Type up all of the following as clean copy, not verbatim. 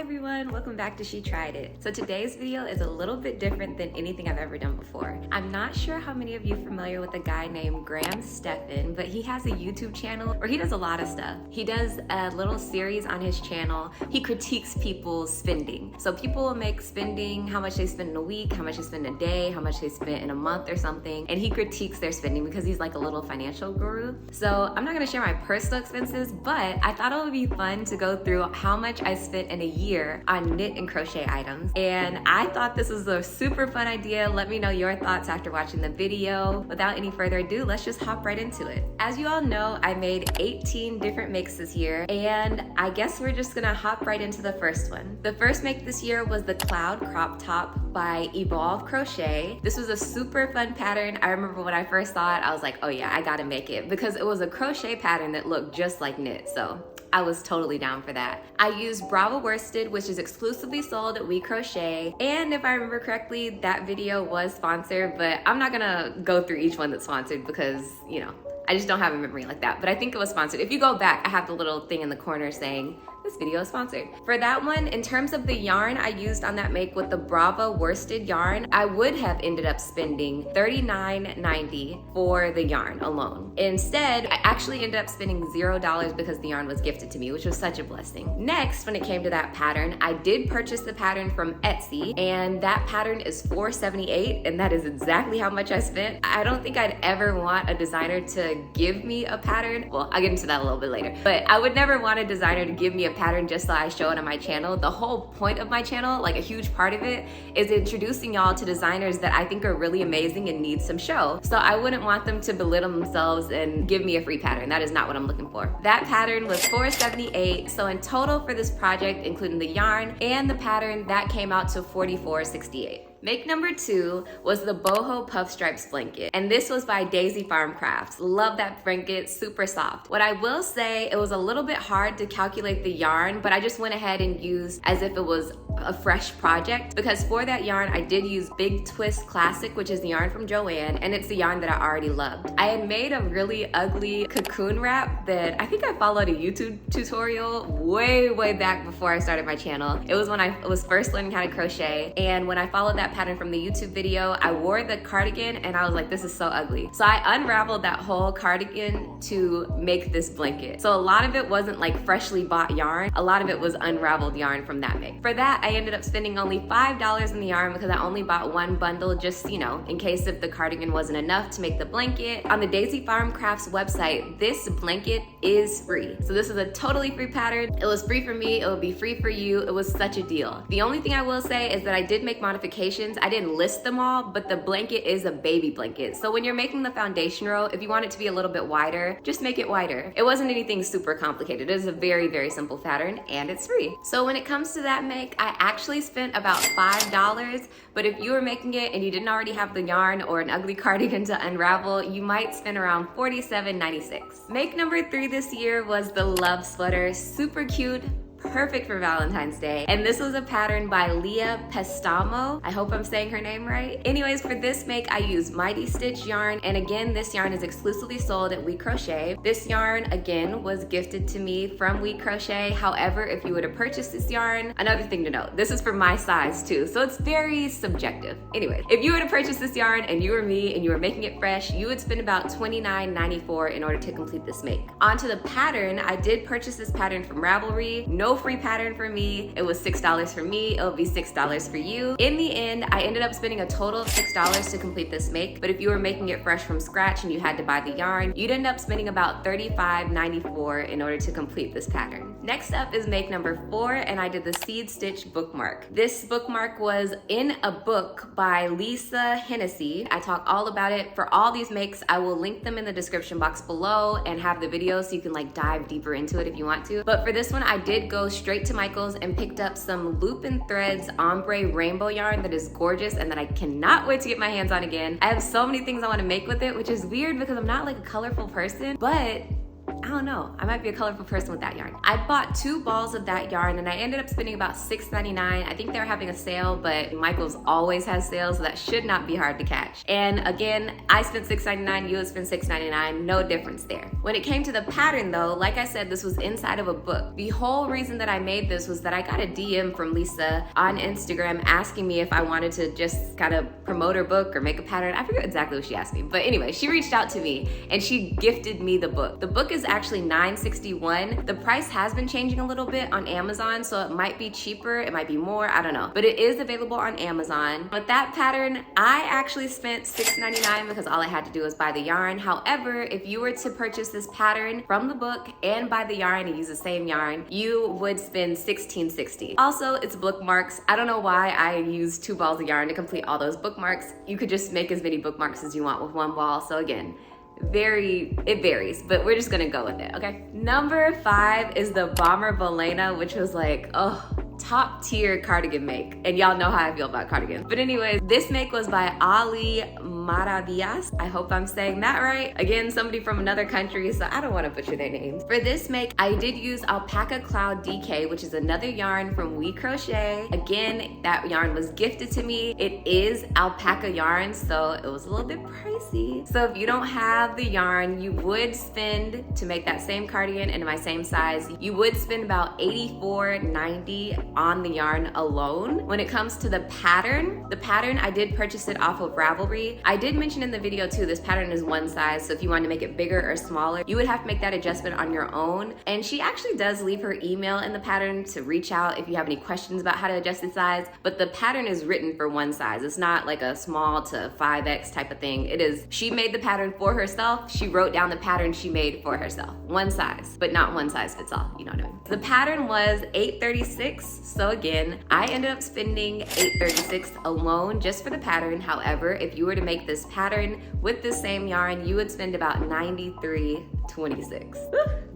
everyone, welcome back to She Tried It. So today's video is a little bit different than anything I've ever done before. I'm not sure how many of you are familiar with a guy named Graham Stephan, but he has a YouTube channel where he does a lot of stuff. He does a little series on his channel. He critiques people's spending. So people will make spending, how much they spend in a week, how much they spend in a day, how much they spend in a month or something, and he critiques their spending because he's like a little financial guru. So I'm not gonna share my personal expenses, but I thought it would be fun to go through how much I spent in a year on knit and crochet items, and I thought this was a super fun idea. Let me know your thoughts after watching the video. Without any further ado, let's just hop right into it. As you all know, I made 18 different makes this year, and I guess we're just gonna hop right into the first one. The first make this year was the Cloud Crop Top by Evolve Crochet. This was a super fun pattern. I remember when I first saw it, I was like, oh yeah, I gotta make it, because it was a crochet pattern that looked just like knit, so I was totally down for that. I used Bravo Worsted, which is exclusively sold at We Crochet, and if I remember correctly, that video was sponsored, but I'm not gonna go through each one that's sponsored because, you know, I just don't have a memory like that, but I think it was sponsored. If you go back, I have the little thing in the corner saying, this video is sponsored. For that one, in terms of the yarn I used on that make with the Bravo worsted yarn, I would have ended up spending $39.90 for the yarn alone. Instead, I actually ended up spending $0 because the yarn was gifted to me, which was such a blessing. Next, when it came to that pattern, I did purchase the pattern from Etsy, and that pattern is $4.78, and that is exactly how much I spent. I don't think I'd ever want a designer to give me a pattern. Well, I'll get into that a little bit later, but I would never want a designer to give me a pattern just so I show it on my channel. The whole point of my channel, like a huge part of it, is introducing y'all to designers that I think are really amazing and need some show. So I wouldn't want them to belittle themselves and give me a free pattern. That is not what I'm looking for. That pattern was $4.78. So in total for this project, including the yarn and the pattern, that came out to $44.68. Make number 2 was the Boho Puff Stripes blanket, and this was by Daisy Farm Crafts. Love that blanket, super soft. What I will say, it was a little bit hard to calculate the yarn, but I just went ahead and used as if it was a fresh project, because for that yarn I did use Big Twist Classic, which is the yarn from Joanne, and it's the yarn that I already loved. I had made a really ugly cocoon wrap that I think I followed a YouTube tutorial way back before I started my channel. It was when I was first learning how to crochet, and when I followed that pattern from the YouTube video, I wore the cardigan and I was like, this is so ugly. So I unraveled that whole cardigan to make this blanket. So a lot of it wasn't like freshly bought yarn, a lot of it was unraveled yarn from that make. For that, I ended up spending only $5 in the yarn because I only bought one bundle, just, you know, in case if the cardigan wasn't enough to make the blanket. On the Daisy Farm Crafts website, this blanket is free. So this is a totally free pattern. It was free for me, it will be free for you. It was such a deal. The only thing I will say is that I did make modifications. I didn't list them all, but the blanket is a baby blanket. So when you're making the foundation row, if you want it to be a little bit wider, just make it wider. It wasn't anything super complicated. It is a very simple pattern, and it's free. So when it comes to that make, I actually spent about $5, but if you were making it and you didn't already have the yarn or an ugly cardigan to unravel, you might spend around $47.96. Make number 3 this year was the Love Sweater. Super cute, perfect for Valentine's Day. And this was a pattern by Leah Pestamo. I hope I'm saying her name right. Anyways, for this make, I used Mighty Stitch yarn. And again, this yarn is exclusively sold at We Crochet. This yarn, again, was gifted to me from We Crochet. However, if you were to purchase this yarn, another thing to note, this is for my size too, so it's very subjective. Anyway, if you were to purchase this yarn and you were me and you were making it fresh, you would spend about $29.94 in order to complete this make. Onto the pattern, I did purchase this pattern from Ravelry. No free pattern for me. It was $6 for me. It'll be $6 for you. In the end, I ended up spending a total of $6 to complete this make, but if you were making it fresh from scratch and you had to buy the yarn, you'd end up spending about $35.94 in order to complete this pattern. Next up is make number 4, and I did the Seed Stitch bookmark. This bookmark was in a book by Lisa Hennessy. I talk all about it. For all these makes, I will link them in the description box below and have the video so you can like dive deeper into it if you want to. But for this one, I did go straight to Michael's and picked up some Loop and Threads ombre rainbow yarn that is gorgeous and that I cannot wait to get my hands on again. I have so many things I want to make with it, which is weird because I'm not like a colorful person, but I don't know. I might be a colorful person with that yarn. I bought 2 balls of that yarn and I ended up spending about $6.99. I think they're having a sale, but Michael's always has sales, so that should not be hard to catch. And again, I spent $6.99, you would spend $6.99, no difference there. When it came to the pattern though, like I said, this was inside of a book. The whole reason that I made this was that I got a DM from Lisa on Instagram asking me if I wanted to just kind of promote her book or make a pattern. I forget exactly what she asked me, but anyway, she reached out to me and she gifted me the book. The book is actually $9.61. The price has been changing a little bit on Amazon, so it might be cheaper, it might be more, I don't know. But it is available on Amazon. With that pattern, I actually spent $6.99 because all I had to do was buy the yarn. However, if you were to purchase this pattern from the book and buy the yarn and use the same yarn, you would spend $16.60. Also, it's bookmarks. I don't know why I used 2 balls of yarn to complete all those bookmarks. You could just make as many bookmarks as you want with 1 ball. So again, it varies, but we're just gonna go with it, okay? Number 5 is the Bomber Bolena, which was like, oh, top tier cardigan make. And y'all know how I feel about cardigans. But anyways, this make was by Ali Maravillas. I hope I'm saying that right. Again, somebody from another country, so I don't want to butcher their names. For this make, I did use Alpaca Cloud DK, which is another yarn from We Crochet. Again, that yarn was gifted to me. It is alpaca yarn, so it was a little bit pricey. So if you don't have the yarn, you would spend, to make that same cardigan in my same size, you would spend about $84.90 on the yarn alone. When it comes to the pattern, I did purchase it off of Ravelry. I did mention in the video too, this pattern is 1 size, so if you want to make it bigger or smaller, you would have to make that adjustment on your own. And she actually does leave her email in the pattern to reach out if you have any questions about how to adjust the size, but the pattern is written for 1 size. It's not like a small to 5X type of thing. It is, she made the pattern for herself. She wrote down the pattern she made for herself. 1 size, but not 1 size fits all, you know what I mean? The pattern was $8.36. So again, I ended up spending $8.36 alone just for the pattern. However, if you were to make this pattern with the same yarn, you would spend about $93.26.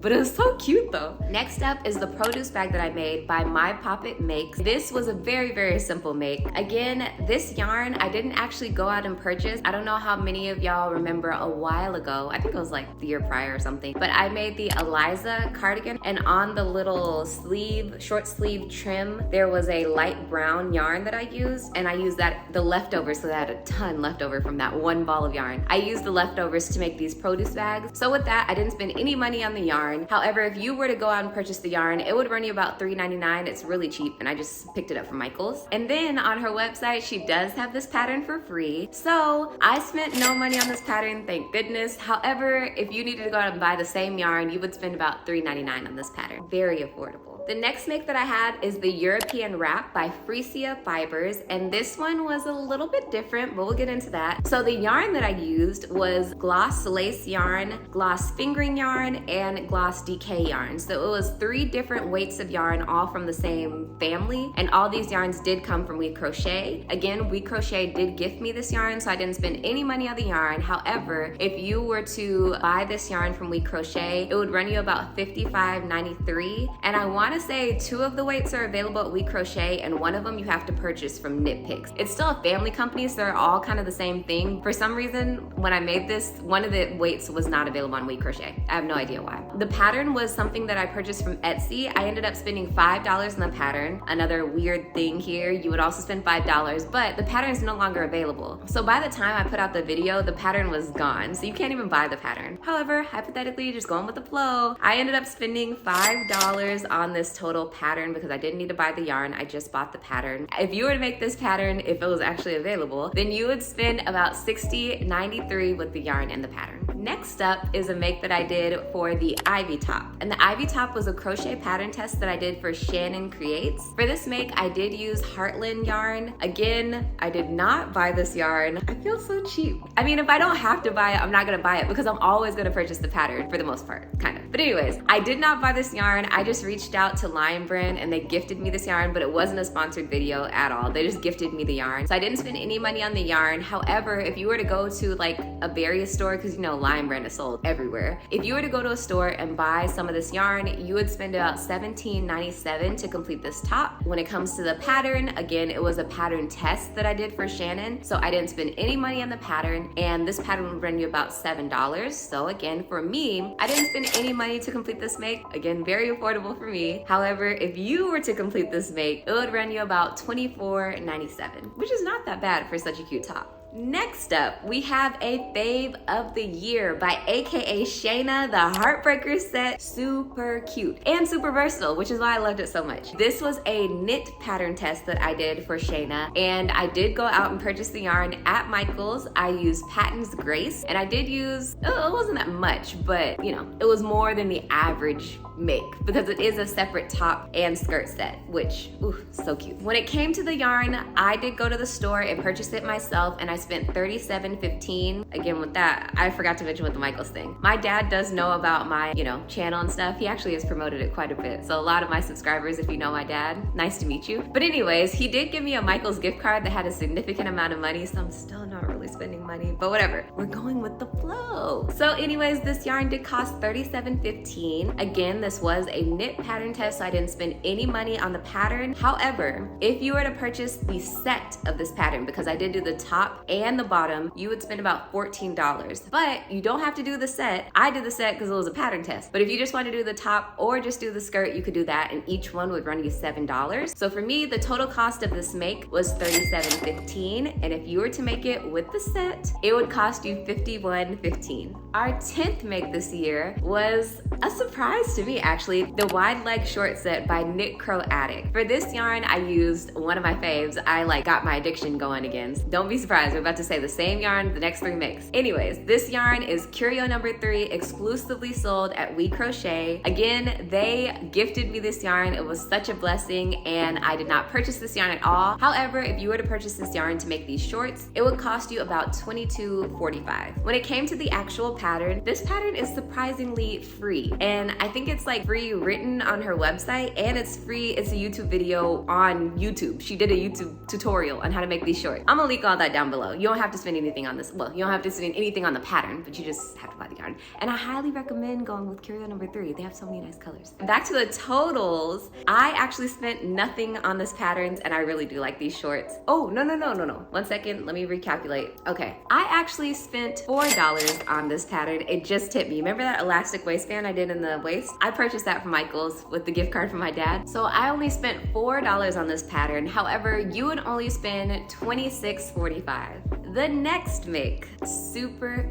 But it was so cute though. Next up is the produce bag that I made by My Poppet Makes. This was a very, very simple make. Again, this yarn I didn't actually go out and purchase. I don't know how many of y'all remember a while ago, I think it was like the year prior or something, but I made the Eliza cardigan, and on the little sleeve, short sleeve trim, there was a light brown yarn that I used, and I used the leftovers, so I had a ton left over from that 1 ball of yarn. I used the leftovers to make these produce bags. So with that, I didn't spend any money on the yarn. However, if you were to go out and purchase the yarn, it would run you about $3.99. It's really cheap, and I just picked it up from Michael's. And then on her website, she does have this pattern for free. So I spent no money on this pattern, thank goodness. However, if you needed to go out and buy the same yarn, you would spend about $3.99 on this pattern. Very affordable. The next make that I had is the European Wrap by Freesia Fibers, and this one was a little bit different, but we'll get into that. So the yarn that I used was gloss lace yarn, gloss fingering yarn, and gloss DK yarn. So it was 3 different weights of yarn, all from the same family, and all these yarns did come from We Crochet. Again, We Crochet did gift me this yarn, so I didn't spend any money on the yarn. However, if you were to buy this yarn from We Crochet, it would run you about $55.93, and I want to say 2 of the weights are available at We Crochet, and 1 of them you have to purchase from Knit Picks. It's still a family company, so they're all kind of the same thing. For some reason, when I made this, 1 of the weights was not available on We Crochet. I have no idea why. The pattern was something that I purchased from Etsy. I ended up spending $5 on the pattern. Another weird thing here, you would also spend $5, but the pattern is no longer available. So by the time I put out the video, the pattern was gone, so you can't even buy the pattern. However, hypothetically, just going with the flow, I ended up spending $5 on this total pattern because I didn't need to buy the yarn. I just bought the pattern. If you were to make this pattern, if it was actually available, then you would spend about $60.93 with the yarn and the pattern. Next up is a make that I did for the Ivy Top. And the Ivy Top was a crochet pattern test that I did for Shannon Creates. For this make, I did use Heartland yarn. Again, I did not buy this yarn. I feel so cheap. I mean, if I don't have to buy it, I'm not gonna buy it because I'm always gonna purchase the pattern for the most part, kind of. But anyways, I did not buy this yarn. I just reached out to Lion Brand and they gifted me this yarn, but it wasn't a sponsored video at all. They just gifted me the yarn. So I didn't spend any money on the yarn. However, if you were to go to like a Berry store, because you know, Lion Lion brand is sold everywhere. If you were to go to a store and buy some of this yarn, you would spend about $17.97 to complete this top. When it comes to the pattern, again, it was a pattern test that I did for Shannon, so I didn't spend any money on the pattern, and this pattern would run you about $7. So again, for me, I didn't spend any money to complete this make. Again, very affordable for me. However, if you were to complete this make, it would run you about $24.97, which is not that bad for such a cute top. Next up, we have a fave of the year by AKA Shayna, the Heartbreaker Set. Super cute and super versatile, which is why I loved it so much. This was a knit pattern test that I did for Shayna, and I did go out and purchase the yarn at Michael's. I used Patton's Grace, and I did use, it wasn't that much, but you know, it was more than the average make because it is a separate top and skirt set, which, ooh, so cute. When it came to the yarn, I did go to the store and purchase it myself, and I spent $37.15. Again, with that, I forgot to mention with the Michaels thing. My dad does know about my, channel and stuff. He actually has promoted it quite a bit. So a lot of my subscribers, if you know my dad, nice to meet you. But anyways, he did give me a Michaels gift card that had a significant amount of money, so I'm still not really spending money, but whatever. We're going with the flow. So anyways, this yarn did cost $37.15. Again, this was a knit pattern test, so I didn't spend any money on the pattern. However, if you were to purchase the set of this pattern, because I did do the top and the bottom, you would spend about $14. But you don't have to do the set. I did the set because it was a pattern test. But if you just want to do the top or just do the skirt, you could do that, and each one would run you $7. So for me, the total cost of this make was $37.15, and if you were to make it with the set, it would cost you $51.15. Our 10th make this year was a surprise to me, actually, the wide leg short set by Knit Crow Addict. For this yarn, I used one of my faves. I got my addiction going again. Don't be surprised, we're about to say the same yarn the next 3 makes. Anyways, this yarn is Curio number 3, exclusively sold at We Crochet. Again, they gifted me this yarn. It was such a blessing, and I did not purchase this yarn at all. However, if you were to purchase this yarn to make these shorts, it would cost you about $22.45. When it came to the actual pattern, this pattern is surprisingly free, and I think it's free written on her website, and it's free. It's a YouTube video on YouTube. She did a YouTube tutorial on how to make these shorts. I'm gonna link all that down below. You don't have to spend anything on this. Well, you don't have to spend anything on the pattern, but you just have to buy the yarn. And I highly recommend going with Curio number 3. They have so many nice colors. Back to the totals. I actually spent nothing on this patterns, and I really do like these shorts. Oh, no. 1 second, let me recalculate. Okay, I actually spent $4 on this pattern. It just hit me. Remember that elastic waistband I did in the waist? I purchased that from Michael's with the gift card from my dad. So I only spent $4 on this pattern. However, you would only spend $26.45. The next make, super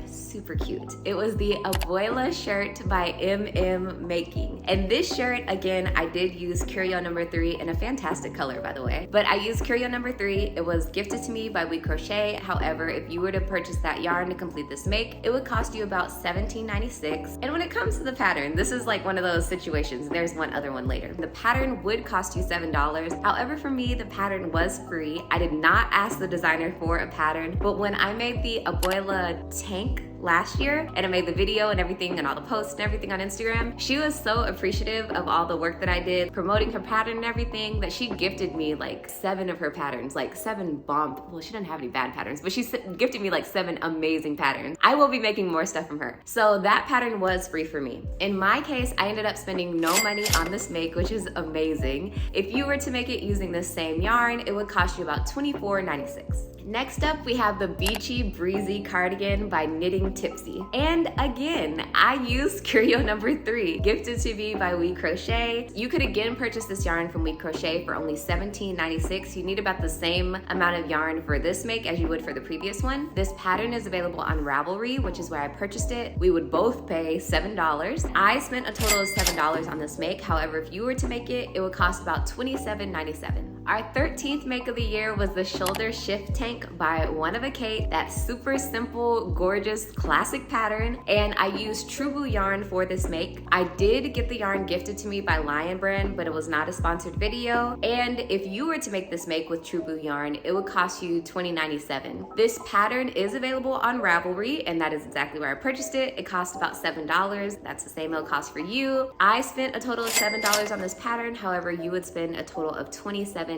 cute. It was the Abuela Shirt by MM Making. And this shirt, again, I did use Curio number 3 in a fantastic color, by the way. But I used Curio number 3. It was gifted to me by We Crochet. However, if you were to purchase that yarn to complete this make, it would cost you about $17.96. And when it comes to the pattern, this is one of those situations. There's one other one later. The pattern would cost you $7. However, for me, the pattern was free. I did not ask the designer for a pattern, but when I made the Abuela tank last year and I made the video and everything and all the posts and everything on Instagram, she was so appreciative of all the work that I did promoting her pattern and everything that she gifted me 7 of her patterns, 7 bomb. Well, she didn't have any bad patterns, but she gifted me 7 amazing patterns. I will be making more stuff from her. So that pattern was free for me. In my case, I ended up spending no money on this make, which is amazing. If you were to make it using this same yarn, it would cost you about $24.96. Next up, we have the Beachy Breezy Cardigan by Knitting Tipsy. And again, I used Curio number 3, gifted to me by We Crochet. You could again purchase this yarn from We Crochet for only $17.96. You need about the same amount of yarn for this make as you would for the previous one. This pattern is available on Ravelry, which is where I purchased it. We would both pay $7. I spent a total of $7 on this make. However, if you were to make it, it would cost about $27.97. Our 13th make of the year was the Shoulder Shift Tank by One of a Kate. That super simple, gorgeous, classic pattern. And I used True Blue yarn for this make. I did get the yarn gifted to me by Lion Brand, but it was not a sponsored video. And if you were to make this make with True Blue yarn, it would cost you $20.97. This pattern is available on Ravelry, and that is exactly where I purchased it. It cost about $7. That's the same it'll cost for you. I spent a total of $7 on this pattern. However, you would spend a total of $27.97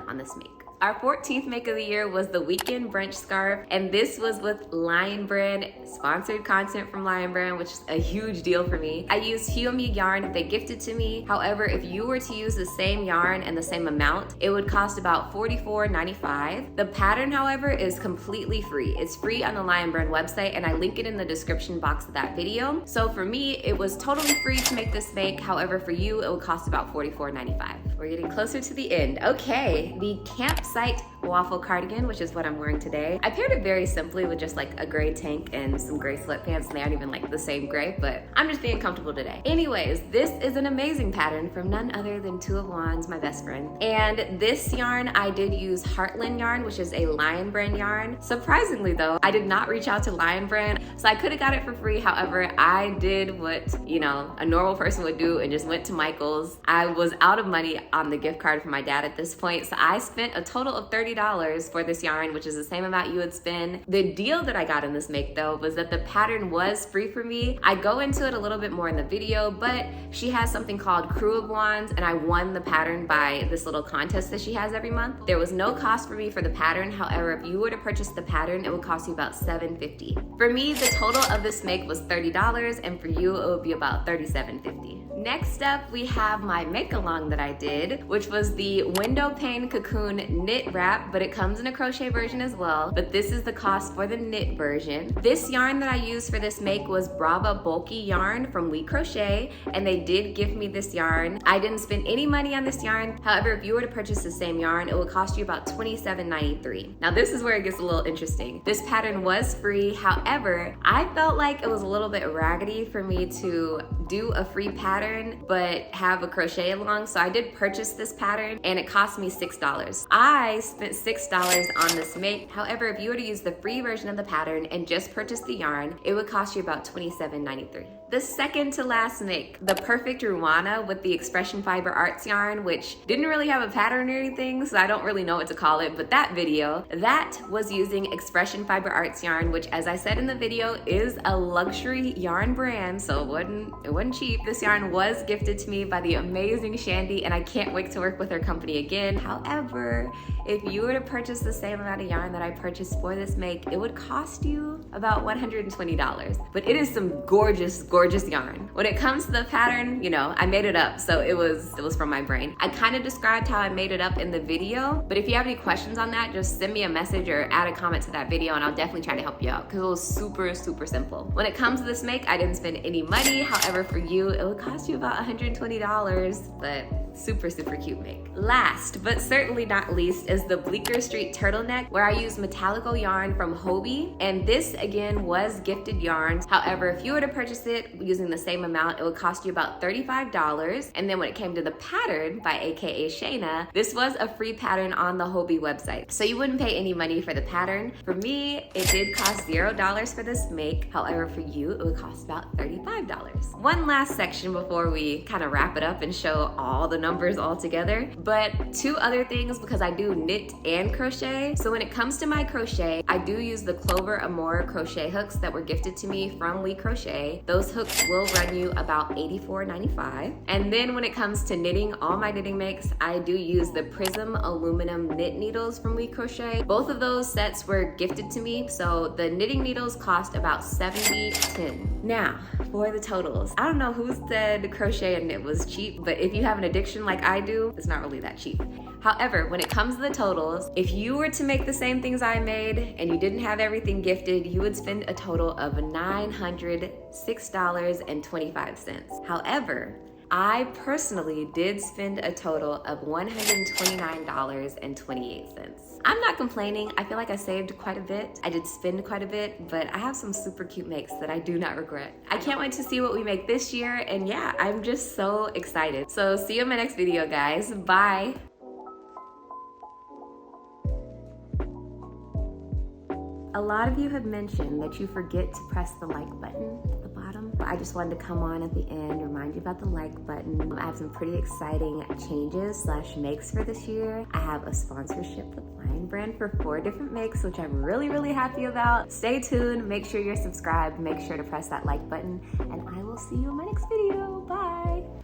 on this make. Our 14th make of the year was the Weekend Brunch scarf, and this was with Lion Brand, sponsored content from Lion Brand, which is a huge deal for me. I used Hiomi yarn that they gifted to me. However, if you were to use the same yarn and the same amount, it would cost about $44.95. The pattern, however, is completely free. It's free on the Lion Brand website, and I link it in the description box of that video. So for me, it was totally free to make this make. However, for you, it would cost about $44.95. We're getting closer to the end. Okay, the Campsite Waffle cardigan, which is what I'm wearing today. I paired it very simply with just like a gray tank and some gray sweatpants, and they aren't even like the same gray, but I'm just being comfortable today. Anyways, this is an amazing pattern from none other than Two of Wands, my best friend. And this yarn, I did use Heartland yarn, which is a Lion Brand yarn. Surprisingly though, I did not reach out to Lion Brand, so I could have got it for free. However, I did what, you know, a normal person would do and just went to Michael's. I was out of money on the gift card for my dad at this point, so I spent a total of $30 for this yarn, which is the same amount you would spend. The deal that I got in this make though was that the pattern was free for me. I go into it a little bit more in the video, but she has something called Crew of Wands, and I won the pattern by this little contest that she has every month. There was no cost for me for the pattern. However, if you were to purchase the pattern, it would cost you about $7.50. For me, the total of this make was $30, and for you, it would be about $37.50. Next up, we have my make along that I did, which was the Windowpane Cocoon knit wrap, but it comes in a crochet version as well, but this is the cost for the knit version. This yarn that I used for this make was Brava Bulky yarn from We Crochet, and they did give me this yarn. I didn't spend any money on this yarn. However, if you were to purchase the same yarn, it would cost you about $27.93. Now this is where it gets a little interesting. This pattern was free. However, I felt like it was a little bit raggedy for me to do a free pattern but have a crochet along, so I did purchase this pattern and it cost me $6. I spent $6 on this make. However, if you were to use the free version of the pattern and just purchase the yarn, it would cost you about $27.93. The second to last make, the Perfect Ruana with the Expression Fiber Arts yarn, which didn't really have a pattern or anything, so I don't really know what to call it, but that video, that was using Expression Fiber Arts yarn, which, as I said in the video, is a luxury yarn brand, so it wasn't cheap. This yarn was gifted to me by the amazing Shandy, and I can't wait to work with her company again. However, if you were to purchase the same amount of yarn that I purchased for this make, it would cost you about $120. But it is some gorgeous, gorgeous yarn. When it comes to the pattern, you know, I made it up, so it was from my brain. I kind of described how I made it up in the video, but if you have any questions on that, just send me a message or add a comment to that video and I'll definitely try to help you out, because it was super, super simple. When it comes to this make, I didn't spend any money. However, for you, it would cost you about $120, but super, super cute make. Last, but certainly not least, is the Bleeker Street Turtleneck, where I used Metallico yarn from Hobie, and this again was gifted yarn. However, if you were to purchase it using the same amount, it would cost you about $35. And then when it came to the pattern by AKA Shayna, this was a free pattern on the Hobie website, so you wouldn't pay any money for the pattern. For me, it did cost $0 for this make. However, for you, it would cost about $35. One last section before we kind of wrap it up and show all the numbers all together, but two other things, because I do knit and crochet. So when it comes to my crochet, I do use the Clover Amore crochet hooks that were gifted to me from We Crochet. Those hooks will run you about $84.95. And then when it comes to knitting, all my knitting makes, I do use the Prism aluminum knit needles from We Crochet. Both of those sets were gifted to me, so the knitting needles cost about $70.10. Now, for the totals, I don't know who said crochet and knit was cheap, but if you have an addiction like I do, it's not really that cheap. However, when it comes to the totals, if you were to make the same things I made and you didn't have everything gifted, you would spend a total of $906.25. However, I personally did spend a total of $129.28. I'm not complaining. I feel like I saved quite a bit. I did spend quite a bit, but I have some super cute makes that I do not regret. I can't wait to see what we make this year, and yeah, I'm just so excited. So see you in my next video, guys. Bye. A lot of you have mentioned that you forget to press the like button at the bottom. I just wanted to come on at the end, remind you about the like button. I have some pretty exciting changes / makes for this year. I have a sponsorship with Lion Brand for 4 different makes, which I'm really, really happy about. Stay tuned, make sure you're subscribed, make sure to press that like button, and I will see you in my next video. Bye.